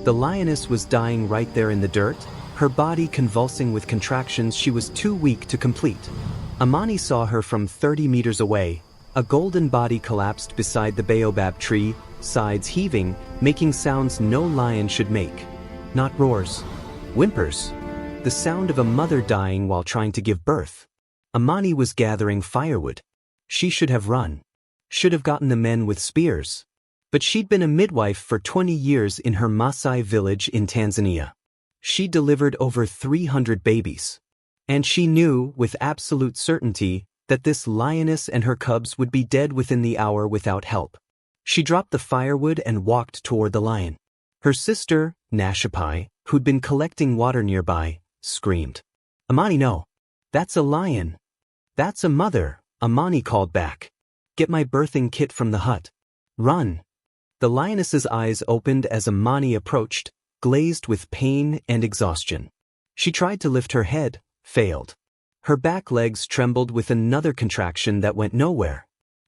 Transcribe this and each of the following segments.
The lioness was dying right there in the dirt, her body convulsing with contractions she was too weak to complete. Amani saw her from 30 meters away. A golden body collapsed beside the baobab tree, sides heaving, making sounds no lion should make. Not roars. Whimpers. The sound of a mother dying while trying to give birth. Amani was gathering firewood. She should have run. Should have gotten the men with spears. But she'd been a midwife for 20 years in her Maasai village in Tanzania. She delivered over 300 babies. And she knew, with absolute certainty, that this lioness and her cubs would be dead within the hour without help. She dropped the firewood and walked toward the lion. Her sister, Nashapai, who'd been collecting water nearby, screamed. "Amani, no. That's a lion." "That's a mother," Amani called back. "Get my birthing kit from the hut. Run." The lioness's eyes opened as Amani approached, glazed with pain and exhaustion. She tried to lift her head, failed. Her back legs trembled with another contraction that went nowhere.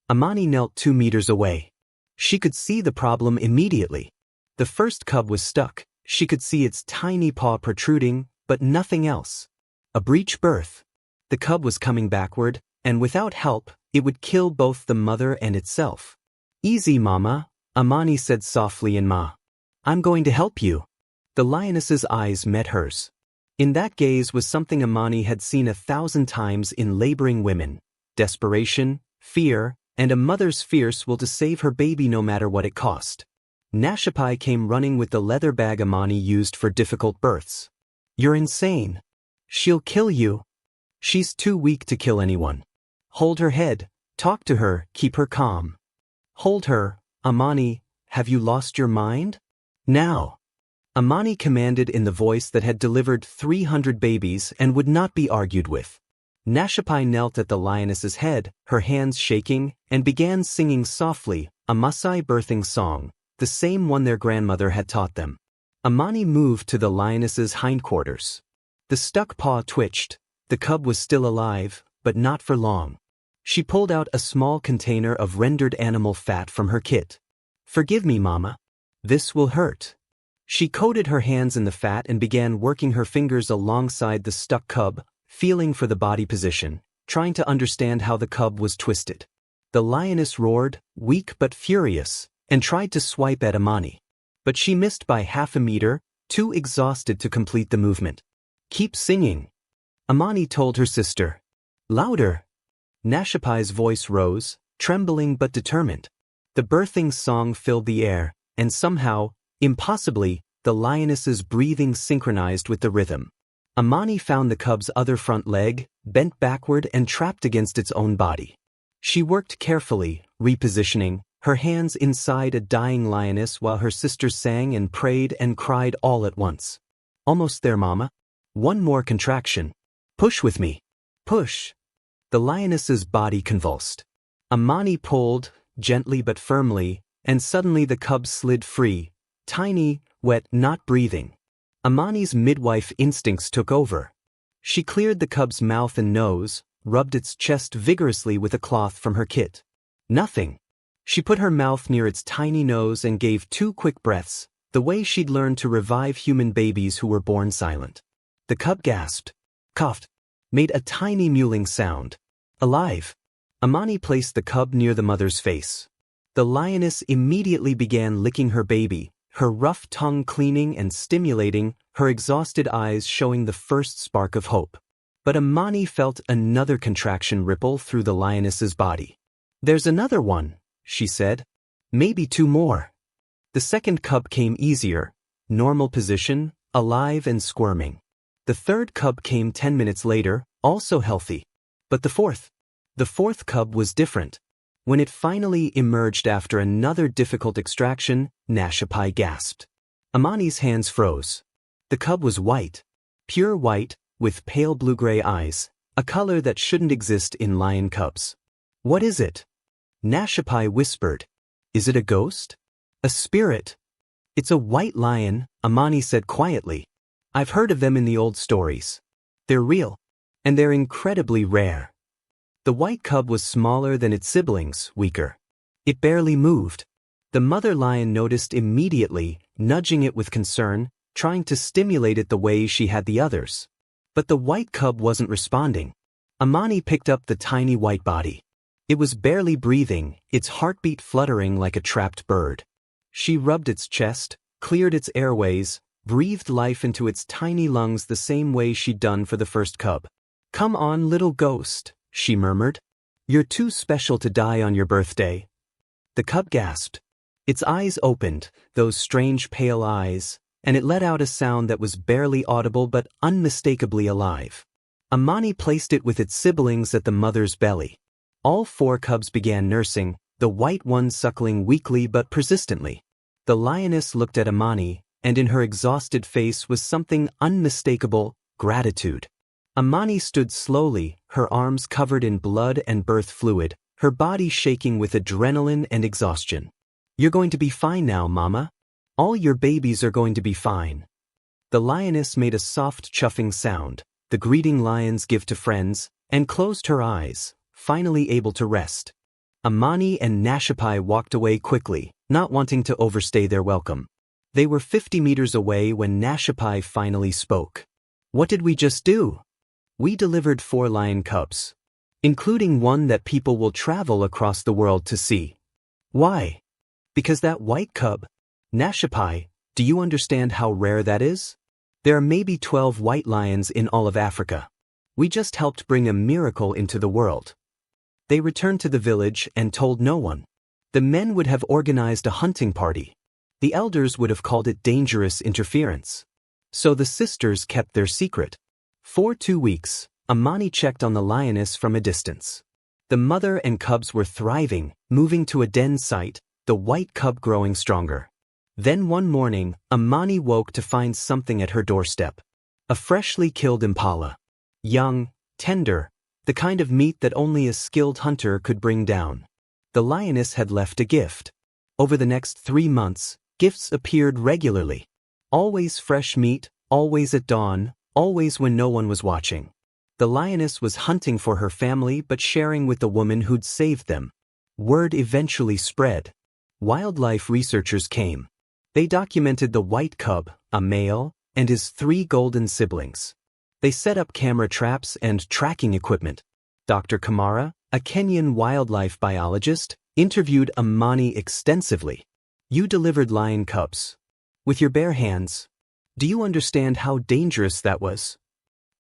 Amani knelt 2 meters away. She could see the problem immediately. The first cub was stuck. She could see its tiny paw protruding, but nothing else. A breech birth. The cub was coming backward, and without help, it would kill both the mother and itself. "Easy, Mama," Amani said softly in Ma. "I'm going to help you." The lioness's eyes met hers. In that gaze was something Amani had seen 1,000 times in laboring women: desperation, fear, and a mother's fierce will to save her baby no matter what it cost. Nashapai came running with the leather bag Amani used for difficult births. "You're insane. She'll kill you." "She's too weak to kill anyone. Hold her head, talk to her, keep her calm." "Hold her, Amani, have you lost your mind?" "Now." Amani commanded in the voice that had delivered 300 babies and would not be argued with. Nashapai knelt at the lioness's head, her hands shaking, and began singing softly, a Maasai birthing song, the same one their grandmother had taught them. Amani moved to the lioness's hindquarters. The stuck paw twitched. The cub was still alive, but not for long. She pulled out a small container of rendered animal fat from her kit. "Forgive me, Mama. This will hurt." She coated her hands in the fat and began working her fingers alongside the stuck cub, feeling for the body position, trying to understand how the cub was twisted. The lioness roared, weak but furious, and tried to swipe at Amani. But she missed by half a meter, too exhausted to complete the movement. "Keep singing," Amani told her sister. "Louder." Nashapai's voice rose, trembling but determined. The birthing song filled the air, and somehow, impossibly, the lioness's breathing synchronized with the rhythm. Amani found the cub's other front leg, bent backward and trapped against its own body. She worked carefully, repositioning, her hands inside a dying lioness while her sister sang and prayed and cried all at once. "Almost there, Mama. One more contraction. Push with me. Push." The lioness's body convulsed. Amani pulled, gently but firmly, and suddenly the cub slid free, tiny, wet, not breathing. Amani's midwife instincts took over. She cleared the cub's mouth and nose, rubbed its chest vigorously with a cloth from her kit. Nothing. She put her mouth near its tiny nose and gave 2 quick breaths, the way she'd learned to revive human babies who were born silent. The cub gasped, coughed, made a tiny mewling sound. Alive. Amani placed the cub near the mother's face. The lioness immediately began licking her baby, her rough tongue cleaning and stimulating, her exhausted eyes showing the first spark of hope. But Amani felt another contraction ripple through the lioness's body. "There's another one," she said. "Maybe 2 more." The second cub came easier, normal position, alive and squirming. The third cub came 10 minutes later, also healthy. But the fourth cub was different. When it finally emerged after another difficult extraction, Nashapai gasped. Amani's hands froze. The cub was white. Pure white, with pale blue-gray eyes, a color that shouldn't exist in lion cubs. "What is it?" Nashapai whispered. "Is it a ghost? A spirit?" "It's a white lion," Amani said quietly. "I've heard of them in the old stories. They're real. And they're incredibly rare." The white cub was smaller than its siblings, weaker. It barely moved. The mother lion noticed immediately, nudging it with concern, trying to stimulate it the way she had the others. But the white cub wasn't responding. Amani picked up the tiny white body. It was barely breathing, its heartbeat fluttering like a trapped bird. She rubbed its chest, cleared its airways, breathed life into its tiny lungs the same way she'd done for the first cub. "Come on, little ghost," she murmured. "You're too special to die on your birthday." The cub gasped. Its eyes opened, those strange pale eyes, and it let out a sound that was barely audible but unmistakably alive. Amani placed it with its siblings at the mother's belly. All 4 cubs began nursing, the white one suckling weakly but persistently. The lioness looked at Amani, and in her exhausted face was something unmistakable: gratitude. Amani stood slowly, her arms covered in blood and birth fluid, her body shaking with adrenaline and exhaustion. "You're going to be fine now, Mama. All your babies are going to be fine." The lioness made a soft chuffing sound, the greeting lions give to friends, and closed her eyes, finally able to rest. Amani and Nashapai walked away quickly, not wanting to overstay their welcome. They were 50 meters away when Nashapai finally spoke. "What did we just do?" "We delivered 4 lion cubs, including one that people will travel across the world to see." "Why?" "Because that white cub..." "Nashapai, do you understand how rare that is? There are maybe 12 white lions in all of Africa. We just helped bring a miracle into the world." They returned to the village and told no one. The men would have organized a hunting party. The elders would have called it dangerous interference. So the sisters kept their secret. For 2 weeks, Amani checked on the lioness from a distance. The mother and cubs were thriving, moving to a den site, the white cub growing stronger. Then one morning, Amani woke to find something at her doorstep. A freshly killed impala. Young, tender, the kind of meat that only a skilled hunter could bring down. The lioness had left a gift. Over the next 3 months, gifts appeared regularly. Always fresh meat, always at dawn, always when no one was watching. The lioness was hunting for her family but sharing with the woman who'd saved them. Word eventually spread. Wildlife researchers came. They documented the white cub, a male, and his 3 golden siblings. They set up camera traps and tracking equipment. Dr. Kamara, a Kenyan wildlife biologist, interviewed Amani extensively. "You delivered lion cubs. With your bare hands. Do you understand how dangerous that was?"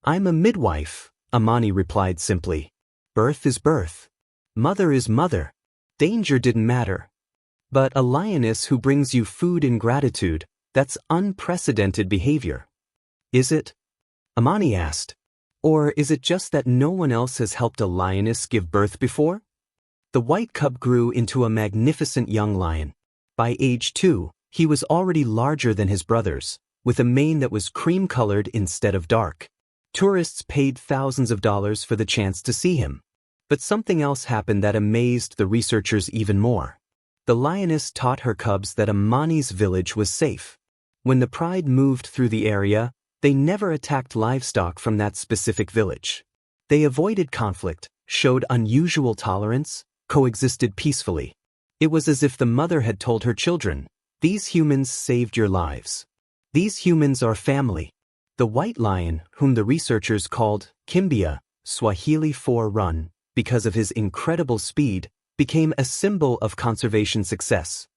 "I'm a midwife," Amani replied simply. "Birth is birth. Mother is mother. Danger didn't matter." "But a lioness who brings you food in gratitude, that's unprecedented behavior." "Is it?" Amani asked. "Or is it just that no one else has helped a lioness give birth before?" The white cub grew into a magnificent young lion. By age 2, he was already larger than his brothers, with a mane that was cream-colored instead of dark. Tourists paid thousands of dollars for the chance to see him. But something else happened that amazed the researchers even more. The lioness taught her cubs that Amani's village was safe. When the pride moved through the area, they never attacked livestock from that specific village. They avoided conflict, showed unusual tolerance, coexisted peacefully. It was as if the mother had told her children, "These humans saved your lives. These humans are family." The white lion, whom the researchers called Kimbia, Swahili for run, because of his incredible speed, became a symbol of conservation success.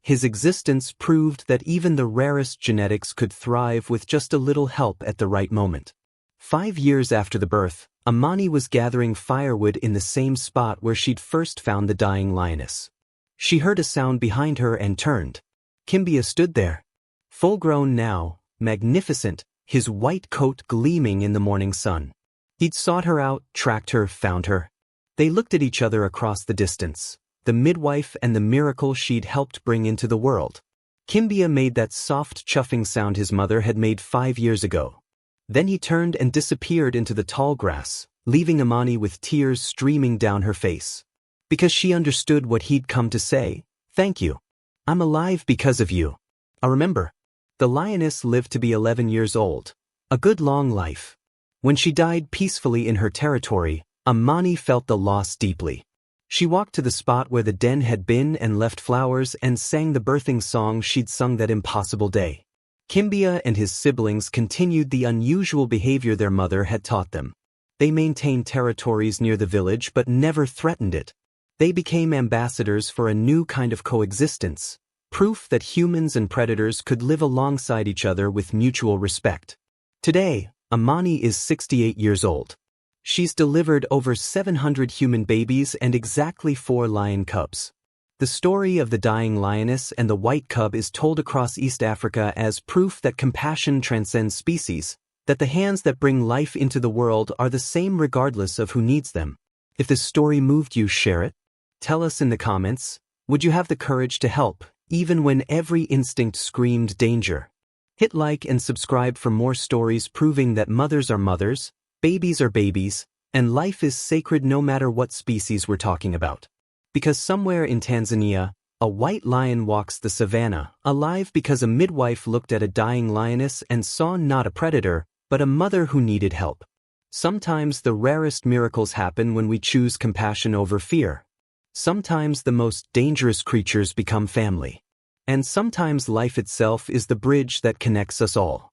His existence proved that even the rarest genetics could thrive with just a little help at the right moment. 5 years after the birth, Amani was gathering firewood in the same spot where she'd first found the dying lioness. She heard a sound behind her and turned. Kimbia stood there. Full-grown now, magnificent, his white coat gleaming in the morning sun. He'd sought her out, tracked her, found her. They looked at each other across the distance, the midwife and the miracle she'd helped bring into the world. Kimbia made that soft chuffing sound his mother had made 5 years ago. Then he turned and disappeared into the tall grass, leaving Amani with tears streaming down her face. Because she understood what he'd come to say, "Thank you. I'm alive because of you." Remember, the lioness lived to be 11 years old. A good long life. When she died peacefully in her territory, Amani felt the loss deeply. She walked to the spot where the den had been and left flowers and sang the birthing song she'd sung that impossible day. Kimbia and his siblings continued the unusual behavior their mother had taught them. They maintained territories near the village but never threatened it. They became ambassadors for a new kind of coexistence, proof that humans and predators could live alongside each other with mutual respect. Today, Amani is 68 years old. She's delivered over 700 human babies and exactly 4 lion cubs. The story of the dying lioness and the white cub is told across East Africa as proof that compassion transcends species, that the hands that bring life into the world are the same regardless of who needs them. If this story moved you, share it. Tell us in the comments, would you have the courage to help, even when every instinct screamed danger? Hit like and subscribe for more stories proving that mothers are mothers, babies are babies, and life is sacred no matter what species we're talking about. Because somewhere in Tanzania, a white lion walks the savannah, alive because a midwife looked at a dying lioness and saw not a predator, but a mother who needed help. Sometimes the rarest miracles happen when we choose compassion over fear. Sometimes the most dangerous creatures become family. And sometimes life itself is the bridge that connects us all.